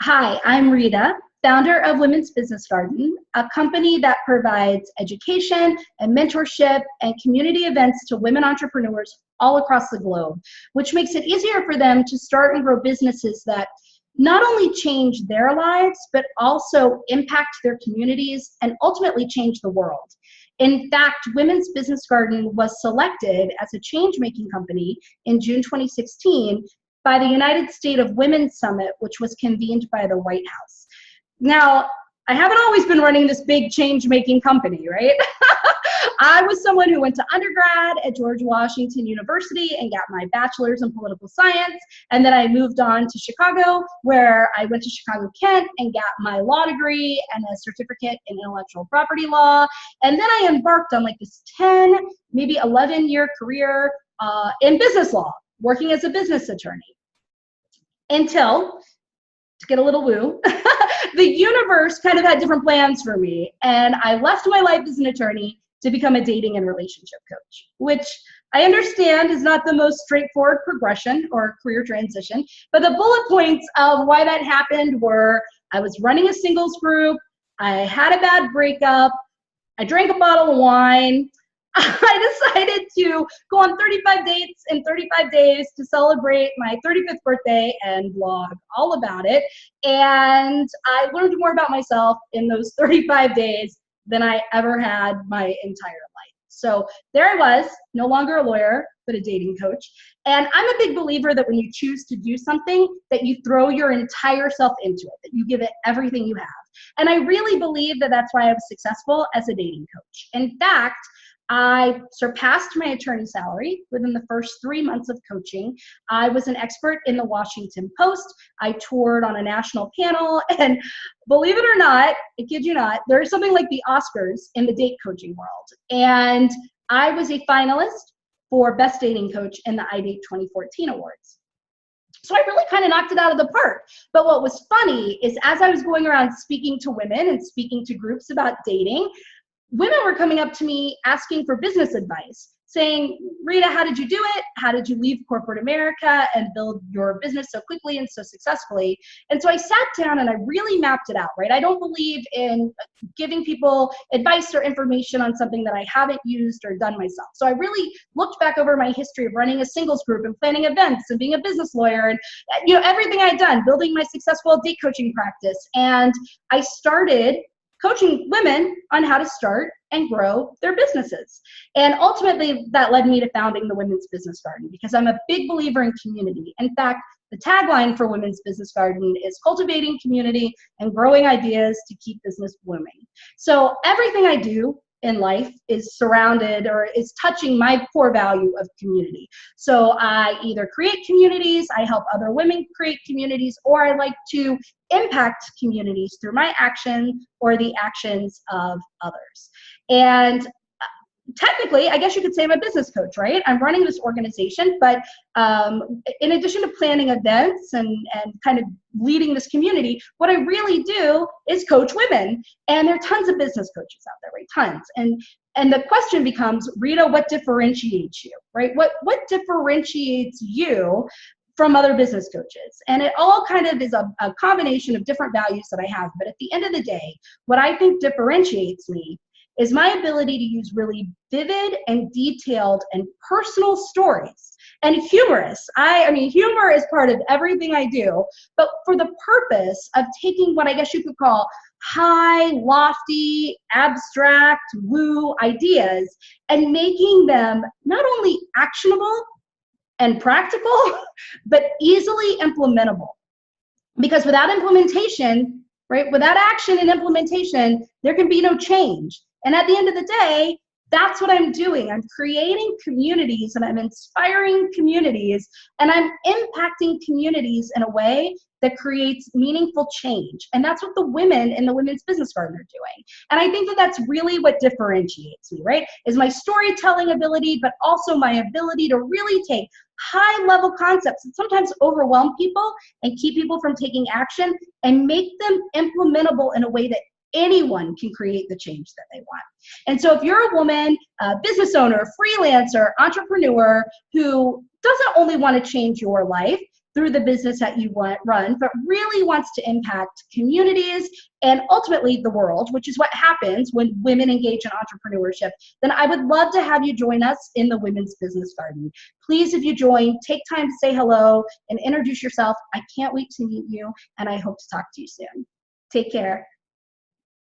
Hi, I'm Rita, founder of Women's Business Garden, a company that provides education and mentorship and community events to women entrepreneurs all across the globe, which makes it easier for them to start and grow businesses that not only change their lives, but also impact their communities and ultimately change the world. In fact, Women's Business Garden was selected as a change-making company in June 2016 by the United States of Women's Summit, which was convened by the White House. Now, I haven't always been running this big change-making company, right? I was someone who went to undergrad at George Washington University and got my bachelor's in political science, and then I moved on to Chicago, where I went to Chicago Kent and got my law degree and a certificate in intellectual property law, and then I embarked on like this 10, maybe 11-year career in business law, working as a business attorney. Until, to get a little woo, the universe kind of had different plans for me, and I left my life as an attorney to become a dating and relationship coach, which I understand is not the most straightforward progression or career transition, but the bullet points of why that happened were I was running a singles group, I had a bad breakup, I drank a bottle of wine, I decided to go on 35 dates in 35 days to celebrate my 35th birthday and blog all about it. And I learned more about myself in those 35 days than I ever had my entire life. So there I was, no longer a lawyer, but a dating coach. And I'm a big believer that when you choose to do something, that you throw your entire self into it, that you give it everything you have. And I really believe that that's why I was successful as a dating coach. In fact, I surpassed my attorney salary within the first 3 months of coaching. I was an expert in the Washington Post. I toured on a national panel, and believe it or not, I kid you not, there's something like the Oscars in the date coaching world. And I was a finalist for Best Dating Coach in the iDate 2014 Awards. So I really kind of knocked it out of the park. But what was funny is as I was going around speaking to women and speaking to groups about dating, women were coming up to me asking for business advice, saying, Rita, how did you do it? How did you leave corporate America and build your business so quickly and so successfully? And so I sat down and I really mapped it out, right? I don't believe in giving people advice or information on something that I haven't used or done myself. So I really looked back over my history of running a singles group and planning events and being a business lawyer and everything I'd done, building my successful date coaching practice. And I started coaching women on how to start and grow their businesses. And ultimately, that led me to founding the Women's Business Garden because I'm a big believer in community. In fact, the tagline for Women's Business Garden is cultivating community and growing ideas to keep business blooming. So everything I do in life is surrounded or is touching my core value of community. So I either create communities, I help other women create communities, or I like to impact communities through my action or the actions of others. And technically, I guess you could say I'm a business coach, right? I'm running this organization, but in addition to planning events and kind of leading this community, what I really do is coach women. And there are tons of business coaches out there, right? Tons. And the question becomes, Rita, what differentiates you, right? What differentiates you from other business coaches? And it all kind of is a combination of different values that I have. But at the end of the day, what I think differentiates me is my ability to use really vivid and detailed and personal stories and humorous. I mean, humor is part of everything I do, but for the purpose of taking what I guess you could call high, lofty, abstract, woo ideas and making them not only actionable and practical, but easily implementable. Because without implementation, right, without action and implementation, there can be no change. And at the end of the day, that's what I'm doing. I'm creating communities and I'm inspiring communities and I'm impacting communities in a way that creates meaningful change. And that's what the women in the Women's Business Garden are doing. And I think that that's really what differentiates me, right? Is my storytelling ability, but also my ability to really take high-level concepts that sometimes overwhelm people and keep people from taking action and make them implementable in a way that anyone can create the change that they want. And so if you're a woman, a business owner, freelancer, entrepreneur who doesn't only want to change your life, through the business that you run, but really wants to impact communities and ultimately the world, which is what happens when women engage in entrepreneurship, then I would love to have you join us in the Women's Business Garden. Please, if you join, take time to say hello and introduce yourself. I can't wait to meet you, and I hope to talk to you soon. Take care.